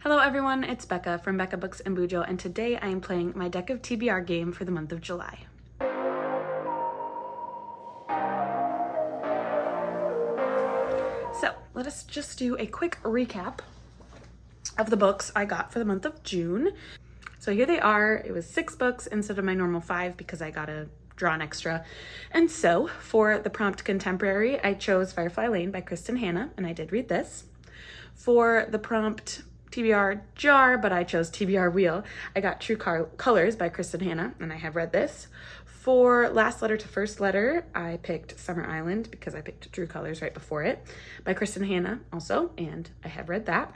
Hello everyone, it's Becca from Becca Books and Bujo, and today I am playing my deck of TBR game for the month of July. So let us just do a quick recap of the books I got for the month of June. So here they are. It was 6 books instead of my normal 5 because I got to draw an extra. And so for the prompt contemporary, I chose Firefly Lane by Kristen Hanna, and I did read this. For the prompt TBR jar, but I chose TBR wheel, I got True Colors by Kristen Hanna, and I have read this. For Last Letter to First Letter, I picked Summer Island because I picked True Colors right before it by Kristen Hanna also, and I have read that.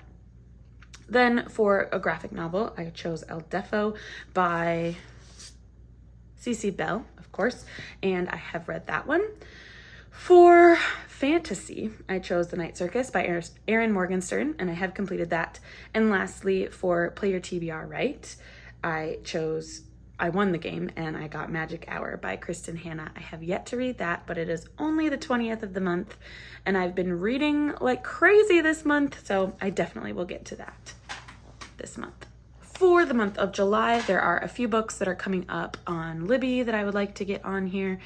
Then for a graphic novel, I chose El Defo by CC Bell, of course, and I have read that one. For fantasy, I chose The Night Circus by Erin Morgenstern, and I have completed that. And lastly, for Play Your TBR Right, I won the game, and I got Magic Hour by Kristen Hanna. I have yet to read that, but it is only the 20th of the month, and I've been reading like crazy this month, so I definitely will get to that this month. For the month of July, there are a few books that are coming up on Libby that I would like to get on here.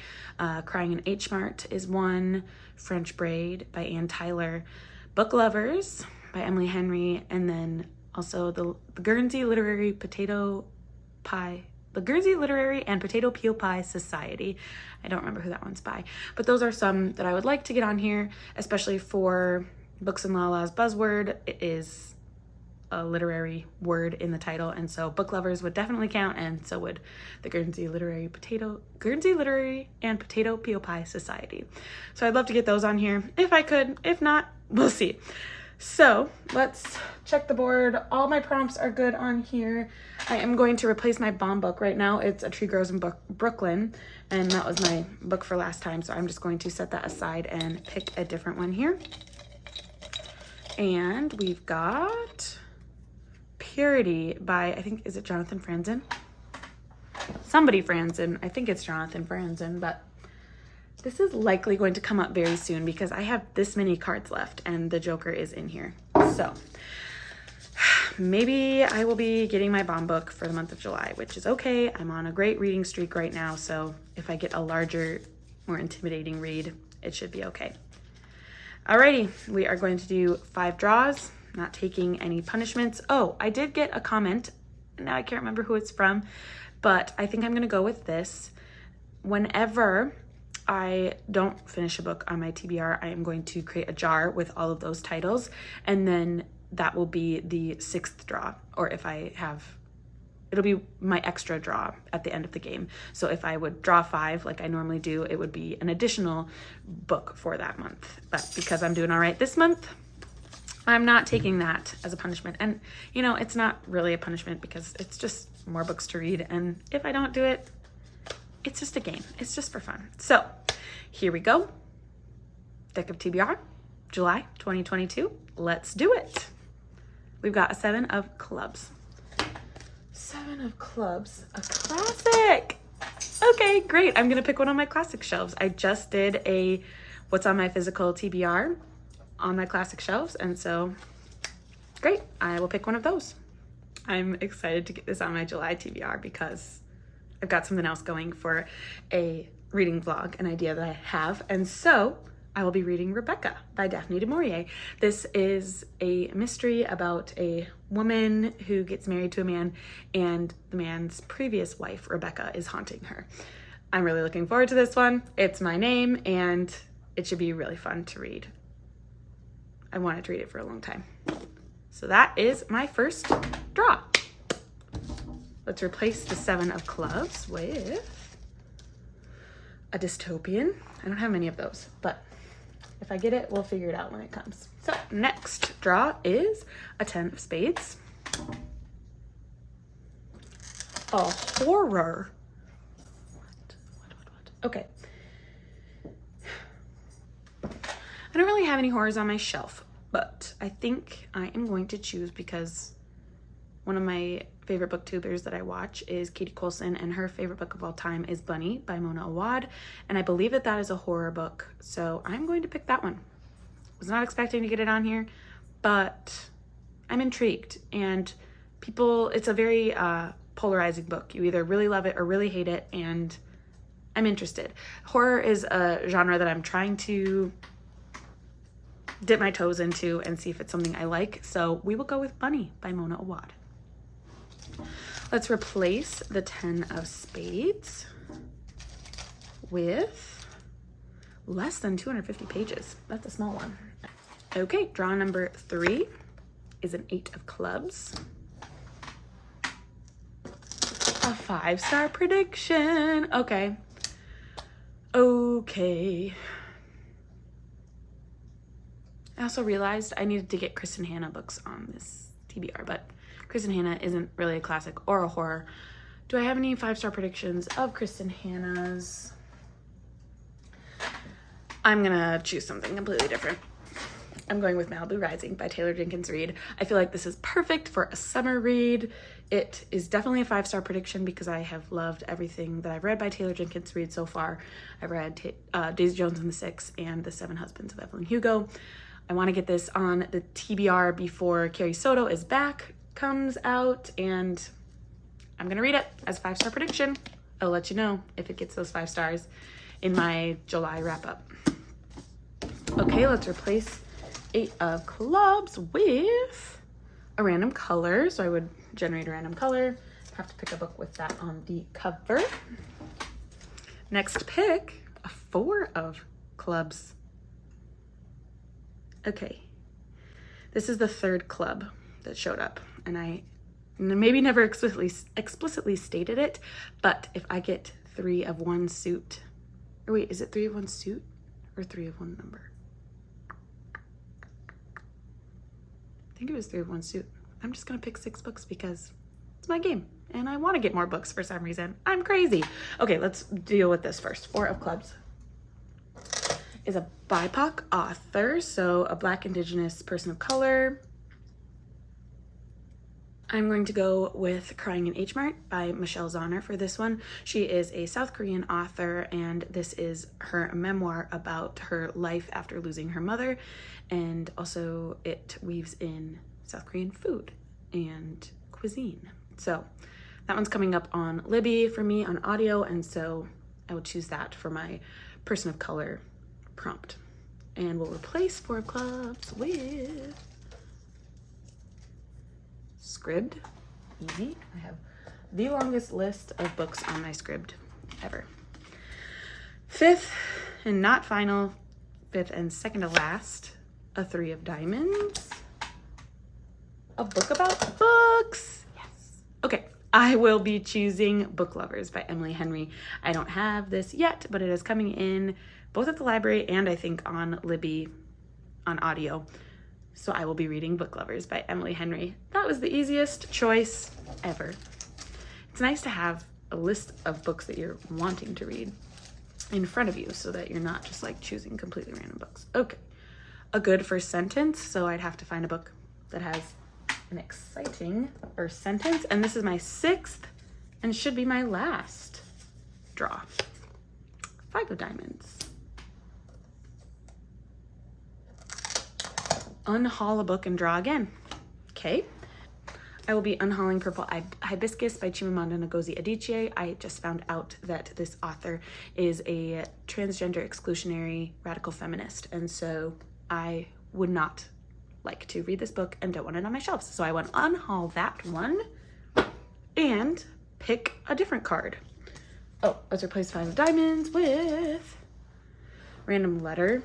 Crying in H Mart is one, French Braid by Ann Tyler, Book Lovers by Emily Henry, and then also the Guernsey Literary and Potato Peel Pie Society. I don't remember who that one's by, but those are some that I would like to get on here, especially for Books and Lala's Buzzword. It is a literary word in the title, and so Book Lovers would definitely count, and so would the Guernsey Literary and Potato Peel Pie Society. So I'd love to get those on here if I could. If not, we'll see. So let's check the board. All my prompts are good on here. I am going to replace my bomb book. Right now it's A Tree Grows in Brooklyn, and that was my book for last time, so I'm just going to set that aside and pick a different one here. And we've got Purity by, I think, is it Jonathan Franzen? Somebody Franzen. I think it's Jonathan Franzen, but this is likely going to come up very soon because I have this many cards left and the Joker is in here. So maybe I will be getting my bomb book for the month of July, which is okay. I'm on a great reading streak right now, so if I get a larger, more intimidating read, it should be okay. Alrighty, we are going to do 5 draws. Not taking any punishments. Oh, I did get a comment. Now I can't remember who it's from, but I think I'm going to go with this. Whenever I don't finish a book on my TBR, I am going to create a jar with all of those titles, and then that will be the 6th draw, or if I have, it'll be my extra draw at the end of the game. So if I would draw 5 like I normally do, it would be an additional book for that month. But because I'm doing all right this month, I'm not taking that as a punishment. And, you know, it's not really a punishment because it's just more books to read. And if I don't do it, it's just a game. It's just for fun. So here we go. Deck of TBR, July 2022. Let's do it. We've got a 7 of clubs. 7 of clubs, a classic. Okay, great. I'm going to pick one on my classic shelves. I just did a what's on my physical TBR on my classic shelves, and so great, I will pick one of those. I'm excited to get this on my July TBR because I've got something else going for a reading vlog, an idea that I have, and so I will be reading Rebecca by Daphne du Maurier. This is a mystery about a woman who gets married to a man, and the man's previous wife, Rebecca, is haunting her. I'm really looking forward to this one. It's my name, and it should be really fun to read. I wanted to read it for a long time. So that is my first draw. Let's replace the 7 of clubs with a dystopian. I don't have many of those, but if I get it, we'll figure it out when it comes. So next draw is a 10 of spades. A horror. What? Okay. I don't really have any horrors on my shelf, but I think I am going to choose because one of my favorite booktubers that I watch is Katie Coulson, and her favorite book of all time is Bunny by Mona Awad, and I believe that that is a horror book, so I'm going to pick that one. Was not expecting to get it on here, but I'm intrigued. And people, it's a very polarizing book. You either really love it or really hate it, and I'm interested. Horror is a genre that I'm trying to dip my toes into and see if it's something I like. So we will go with Bunny by Mona Awad. Let's replace the 10 of spades with less than 250 pages. That's a small one. Okay, draw number 3 is an 8 of clubs. A 5-star prediction. Okay. I also realized I needed to get Kristen Hanna books on this TBR, but Kristen Hanna isn't really a classic or a horror. Do I have any 5-star predictions of Kristen Hanna's? I'm gonna choose something completely different. I'm going with Malibu Rising by Taylor Jenkins Reid. I feel like this is perfect for a summer read. It is definitely a 5-star prediction because I have loved everything that I've read by Taylor Jenkins Reid so far. I've read Daisy Jones and the Six and The 7 Husbands of Evelyn Hugo. I want to get this on the TBR before Carrie Soto is Back comes out, and I'm going to read it as a 5-star prediction. I'll let you know if it gets those 5 stars in my July wrap-up. Okay, let's replace 8 of clubs with a random color. So I would generate a random color, have to pick a book with that on the cover. Next pick, a 4 of clubs. Okay, this is the 3rd club that showed up, and I maybe never explicitly stated it, but if I get 3 of 1 suit, or wait, is it 3 of 1 suit or 3 of 1 number? I think it was 3 of 1 suit. I'm just gonna pick 6 books because it's my game and I want to get more books for some reason. I'm crazy. Okay, let's deal with this first. 4 of clubs is a BIPOC author, so a Black, Indigenous person of color. I'm going to go with Crying in H Mart by Michelle Zauner for this one. She is a South Korean author, and this is her memoir about her life after losing her mother, and also it weaves in South Korean food and cuisine. So that one's coming up on Libby for me on audio, and so I will choose that for my person of color prompt. And we'll replace 4 of clubs with Scribd. Easy. I have the longest list of books on my Scribd ever. 5th and not final, 5th and second to last, a 3 of diamonds. A book about books. Yes. Okay. I will be choosing Book Lovers by Emily Henry. I don't have this yet, but it is coming in both at the library and I think on Libby on audio. So I will be reading Book Lovers by Emily Henry. That was the easiest choice ever. It's nice to have a list of books that you're wanting to read in front of you so that you're not just like choosing completely random books. Okay, a good first sentence. So I'd have to find a book that has an exciting first sentence. And this is my 6th and should be my last draw. 5 of diamonds. Unhaul a book and draw again. Okay. I will be unhauling Purple Hibiscus by Chimamanda Ngozi Adichie. I just found out that this author is a transgender exclusionary radical feminist, and so I would not like to read this book and don't want it on my shelves. So I want to unhaul that one and pick a different card. Oh, let's replace 5 of diamonds with random letter.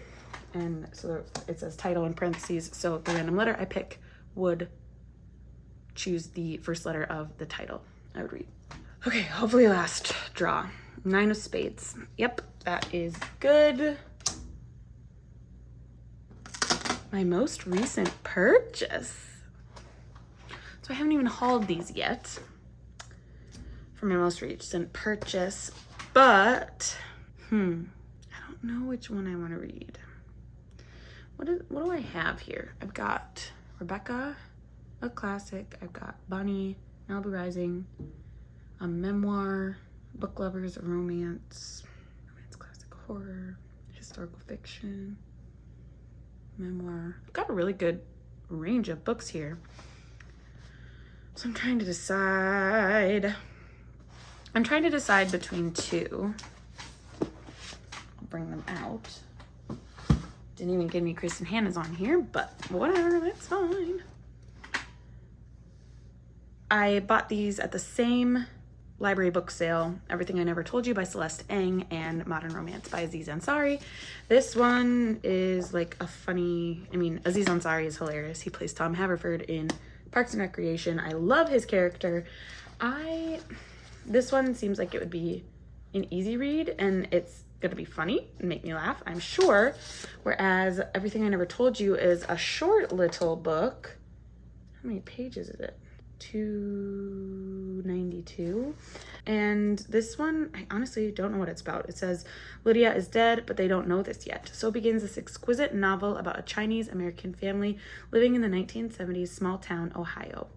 And so it says title in parentheses. So the random letter I pick would choose the first letter of the title I would read. Okay, hopefully last draw. 9 of spades. Yep, that is good. My most recent purchase. So I haven't even hauled these yet for my most recent purchase, but I don't know which one I want to read. What do I have here? I've got Rebecca, a classic. I've got Bunny, Malibu Rising, a memoir, Book Lovers, a romance, classic horror, historical fiction, memoir. I've got a really good range of books here. So I'm trying to decide. I'm trying to decide between two. I'll bring them out. Didn't even give me Kristen Hannah's on here, but whatever, that's fine. I bought these at the same library book sale, Everything I Never Told You by Celeste Ng and Modern Romance by Aziz Ansari. This one is like a funny, Aziz Ansari is hilarious. He plays Tom Haverford in Parks and Recreation. I love his character. This one seems like it would be an easy read, and it's gonna be funny and make me laugh, I'm sure. Whereas Everything I Never Told You is a short little book. How many pages is it? 292. And this one, I honestly don't know what it's about. It says, Lydia is dead, but they don't know this yet. So begins this exquisite novel about a Chinese-American family living in the 1970s small town, Ohio.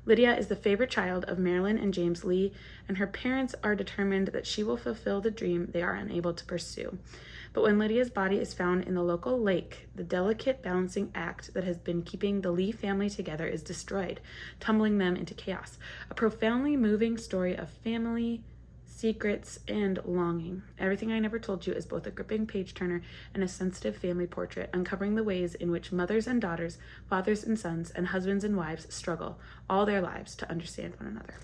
Lydia is the favorite child of Marilyn and James Lee, and her parents are determined that she will fulfill the dream they are unable to pursue. But when Lydia's body is found in the local lake, the delicate balancing act that has been keeping the Lee family together is destroyed, tumbling them into chaos. A profoundly moving story of family, secrets, and longing. Everything I Never Told You is both a gripping page-turner and a sensitive family portrait, uncovering the ways in which mothers and daughters, fathers and sons, and husbands and wives struggle all their lives to understand one another.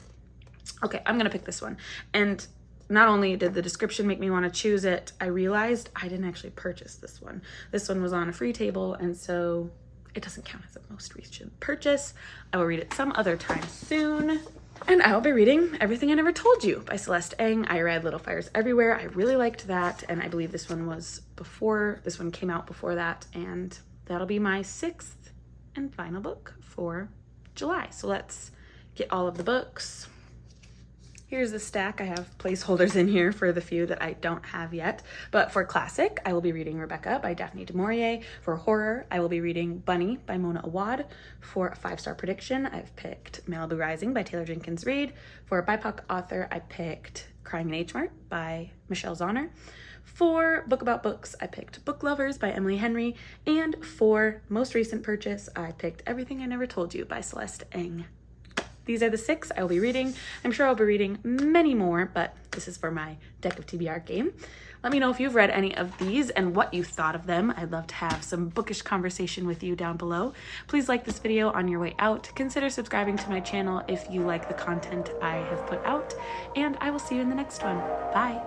Okay, I'm gonna pick this one. And not only did the description make me want to choose it, I realized I didn't actually purchase this one. This one was on a free table, and so it doesn't count as a most recent purchase. I will read it some other time soon. And I will be reading Everything I Never Told You by Celeste Ng. I read Little Fires Everywhere. I really liked that, and I believe this one came out before that, and that'll be my 6th and final book for July. So let's get all of the books. Here's the stack. I have placeholders in here for the few that I don't have yet. But for classic, I will be reading Rebecca by Daphne du Maurier. For horror, I will be reading Bunny by Mona Awad. For a 5-star prediction, I've picked Malibu Rising by Taylor Jenkins Reid. For a BIPOC author, I picked Crying in H Mart by Michelle Zauner. For book about books, I picked Book Lovers by Emily Henry. And for most recent purchase, I picked Everything I Never Told You by Celeste Ng. These are the 6 I will be reading. I'm sure I'll be reading many more, but this is for my deck of TBR game. Let me know if you've read any of these and what you thought of them. I'd love to have some bookish conversation with you down below. Please like this video on your way out. Consider subscribing to my channel if you like the content I have put out, and I will see you in the next one. Bye.